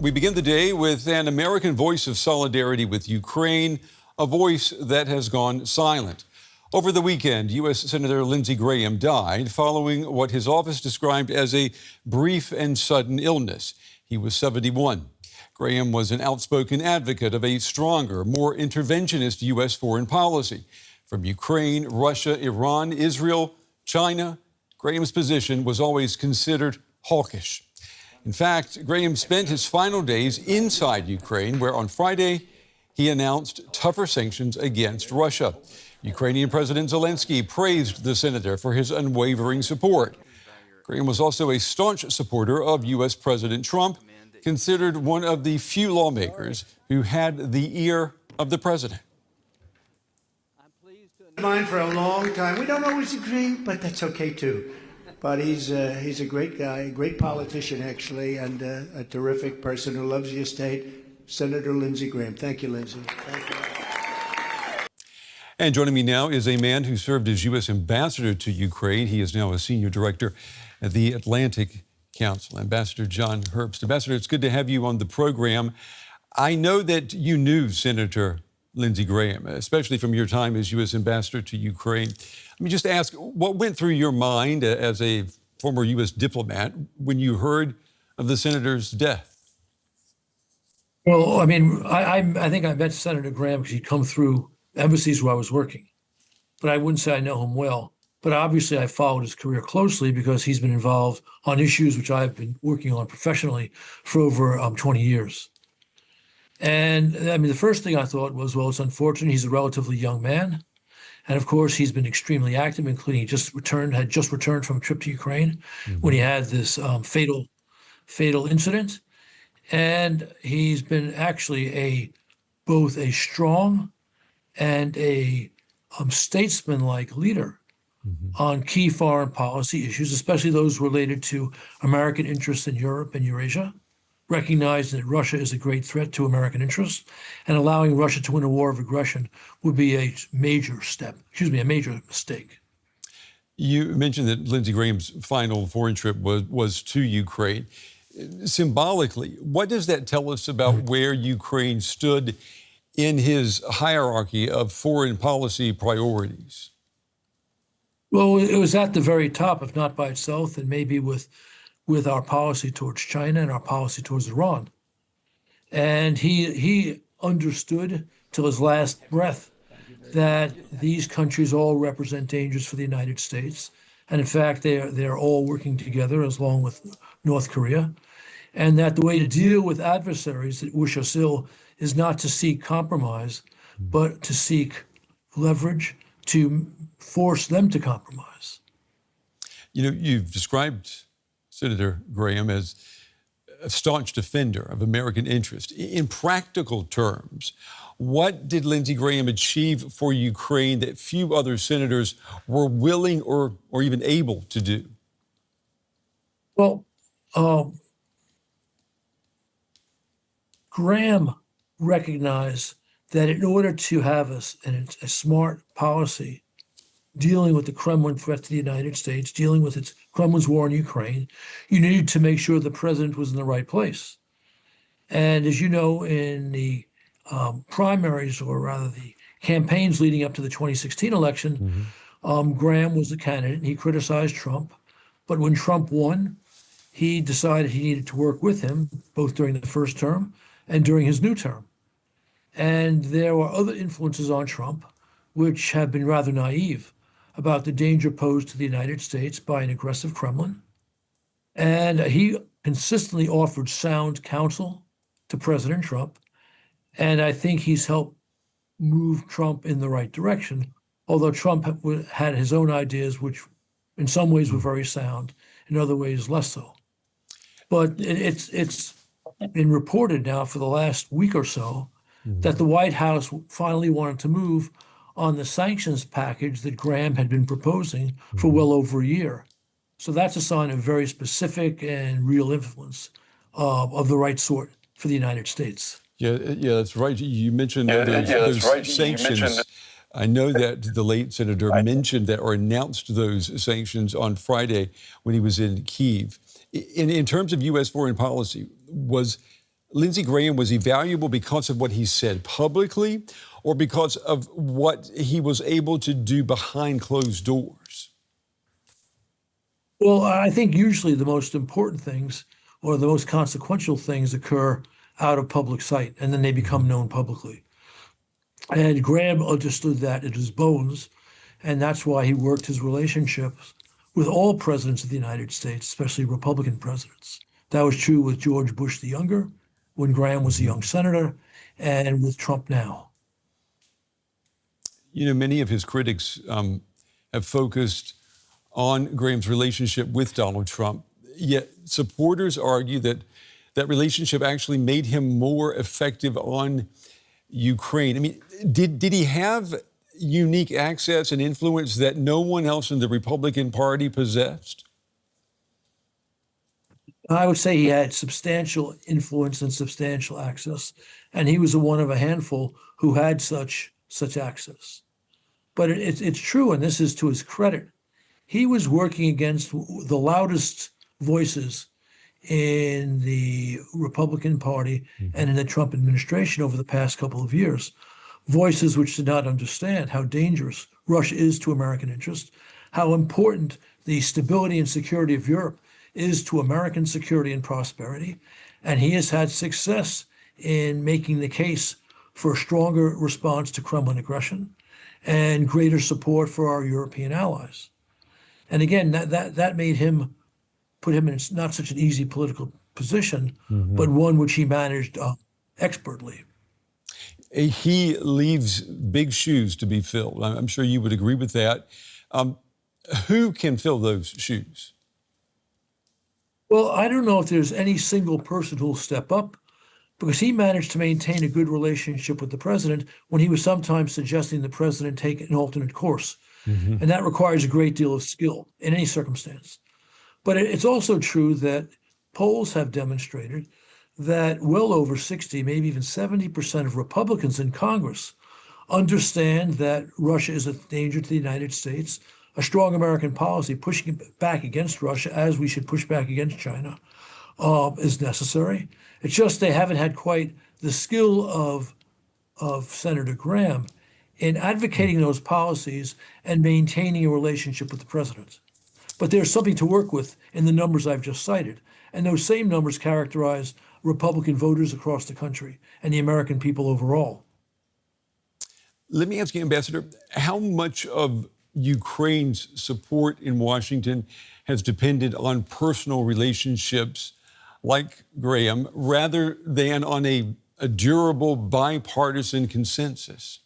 We begin the day with an American voice of solidarity with Ukraine, a voice that has gone silent. Over the weekend, U.S. Senator Lindsey Graham died following what his office described as a brief and sudden illness. He was 71. Graham was an outspoken advocate of a stronger, more interventionist U.S. foreign policy. From Ukraine, Russia, Iran, Israel, China, Graham's position was always considered hawkish. In fact, Graham spent his final days inside Ukraine, where on Friday he announced tougher sanctions against Russia. Ukrainian President Zelensky praised the senator for his unwavering support. Graham was also a staunch supporter of U.S. President Trump, considered one of the few lawmakers who had the ear of the president. Mine for a long time. We don't always agree, but that's okay too. But he's a great guy, a great politician, actually, and a terrific person who loves the estate, Senator Lindsey Graham. Thank you, Lindsey. Thank you. And joining me now is a man who served as U.S. ambassador to Ukraine. He is now a senior director at the Atlantic Council, Ambassador John Herbst. Ambassador, it's good to have you on the program. I know that you knew Senator Lindsey Graham, especially from your time as U.S. ambassador to Ukraine. Let me just ask, what went through your mind as a former U.S. diplomat when you heard of the senator's death? Well, I mean, I think I met Senator Graham because he'd come through embassies where I was working. But I wouldn't say I know him well. But obviously, I followed his career closely because he's been involved on issues which I've been working on professionally for over 20 years. And I mean, the first thing I thought was, well, it's unfortunate. He's a relatively young man. And of course, he's been extremely active, including had just returned from a trip to Ukraine when he had this fatal incident. And he's been actually both a strong and a statesman-like leader on key foreign policy issues, especially those related to American interests in Europe and Eurasia, recognizing that Russia is a great threat to American interests, and allowing Russia to win a war of aggression would be a major mistake. You mentioned that Lindsey Graham's final foreign trip was to Ukraine. Symbolically, what does that tell us about where Ukraine stood in his hierarchy of foreign policy priorities? Well, it was at the very top, if not by itself, and maybe with our policy towards China and our policy towards Iran. And he understood till his last breath that these countries all represent dangers for the United States. And in fact, they're all working together along with North Korea. And that the way to deal with adversaries that wish us ill is not to seek compromise, but to seek leverage to force them to compromise. You know, you've described Senator Graham as a staunch defender of American interest. In practical terms, what did Lindsey Graham achieve for Ukraine that few other senators were willing or even able to do? Well, Graham recognized that in order to have a smart policy dealing with the Kremlin threat to the United States, dealing with Kremlin's war in Ukraine, you needed to make sure the president was in the right place. And as you know, in the primaries, or rather the campaigns leading up to the 2016 election, Graham was the candidate, and he criticized Trump. But when Trump won, he decided he needed to work with him, both during the first term and during his new term. And there were other influences on Trump, which have been rather naive about the danger posed to the United States by an aggressive Kremlin. And he consistently offered sound counsel to President Trump. And I think he's helped move Trump in the right direction, although Trump had his own ideas, which in some ways were very sound, in other ways less so. But it's been reported now for the last week or so that the White House finally wanted to move on the sanctions package that Graham had been proposing for well over a year. So that's a sign of very specific and real influence of the right sort for the United States. Yeah, that's right. You mentioned those sanctions. I know that the late senator mentioned that or announced those sanctions on Friday when he was in Kyiv. In terms of U.S. foreign policy, was Lindsey Graham, was he valuable because of what he said publicly or because of what he was able to do behind closed doors? Well, I think usually the most important things or the most consequential things occur out of public sight, and then they become known publicly. And Graham understood that in his bones, and that's why he worked his relationships with all presidents of the United States, especially Republican presidents. That was true with George Bush the Younger, when Graham was a young senator, and with Trump now. You know, many of his critics have focused on Graham's relationship with Donald Trump, yet supporters argue that that relationship actually made him more effective on Ukraine. I mean, did he have unique access and influence that no one else in the Republican Party possessed? I would say he had substantial influence and substantial access, and he was one of a handful who had such access. But it's true, and this is to his credit. He was working against the loudest voices in the Republican Party and in the Trump administration over the past couple of years. Voices which did not understand how dangerous Russia is to American interests, how important the stability and security of Europe is to American security and prosperity. And he has had success in making the case for a stronger response to Kremlin aggression and greater support for our European allies. And again, that made him, put him in not such an easy political position, but one which he managed expertly. He leaves big shoes to be filled. I'm sure you would agree with that. Who can fill those shoes? Well, I don't know if there's any single person who will step up, because he managed to maintain a good relationship with the president when he was sometimes suggesting the president take an alternate course. And that requires a great deal of skill in any circumstance. But it's also true that polls have demonstrated that well over 60, maybe even 70% of Republicans in Congress understand that Russia is a danger to the United States. A strong American policy pushing back against Russia, as we should push back against China, is necessary. It's just they haven't had quite the skill of Senator Graham in advocating those policies and maintaining a relationship with the president. But there's something to work with in the numbers I've just cited. And those same numbers characterize Republican voters across the country and the American people overall. Let me ask you, Ambassador, how much of Ukraine's support in Washington has depended on personal relationships like Graham rather than on a durable bipartisan consensus?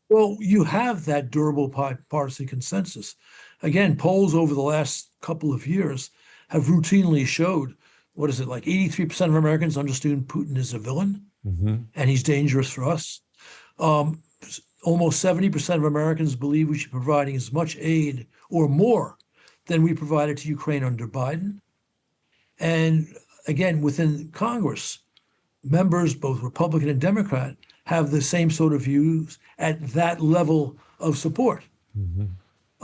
Well, you have that durable bipartisan consensus. Again, polls over the last couple of years have routinely showed, what is it, like 83% of Americans understand Putin is a villain and he's dangerous for us. Almost 70% of Americans believe we should be providing as much aid or more than we provided to Ukraine under Biden. And again, within Congress, members, both Republican and Democrat, have the same sort of views at that level of support.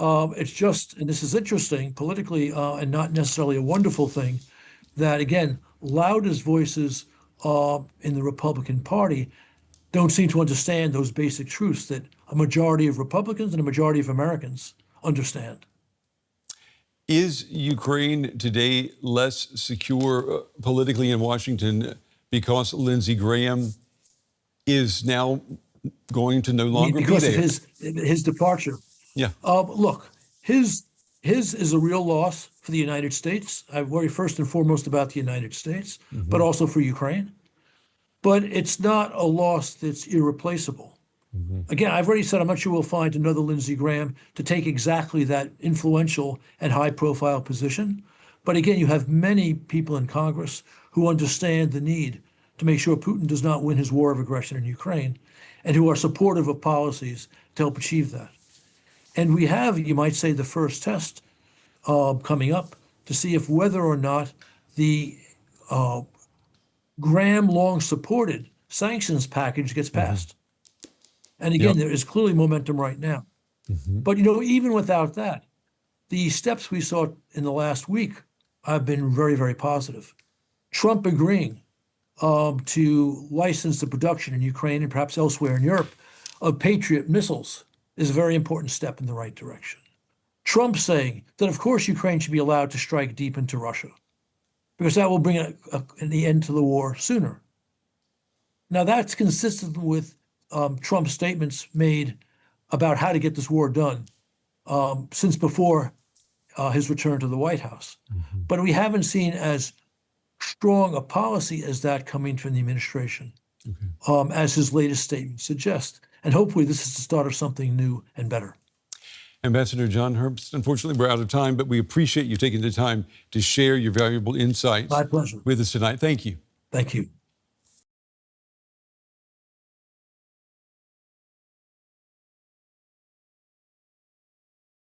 It's just, and this is interesting politically and not necessarily a wonderful thing, that again, loudest voices in the Republican Party don't seem to understand those basic truths that a majority of Republicans and a majority of Americans understand. Is Ukraine today less secure politically in Washington because Lindsey Graham is now going to no longer be there? Because of his departure. Yeah. Look, his is a real loss for the United States. I worry first and foremost about the United States, but also for Ukraine. But it's not a loss that's irreplaceable. Again, I've already said I'm not sure we'll find another Lindsey Graham to take exactly that influential and high-profile position. But again, you have many people in Congress who understand the need to make sure Putin does not win his war of aggression in Ukraine and who are supportive of policies to help achieve that. And we have, you might say, the first test coming up to see if whether or not the Graham long-supported sanctions package gets passed. And again, there is clearly momentum right now. But, even without that, the steps we saw in the last week have been very, very positive. Trump agreeing to license the production in Ukraine and perhaps elsewhere in Europe of Patriot missiles is a very important step in the right direction. Trump saying that, of course, Ukraine should be allowed to strike deep into Russia because that will bring the end to the war sooner. Now, that's consistent with Trump's statements made about how to get this war done since before his return to the White House. Mm-hmm. But we haven't seen as strong a policy as that coming from the administration, as his latest statement suggests. And hopefully this is the start of something new and better. Ambassador John Herbst, unfortunately, we're out of time, but we appreciate you taking the time to share your valuable insights My pleasure. with us tonight. Thank you. Thank you.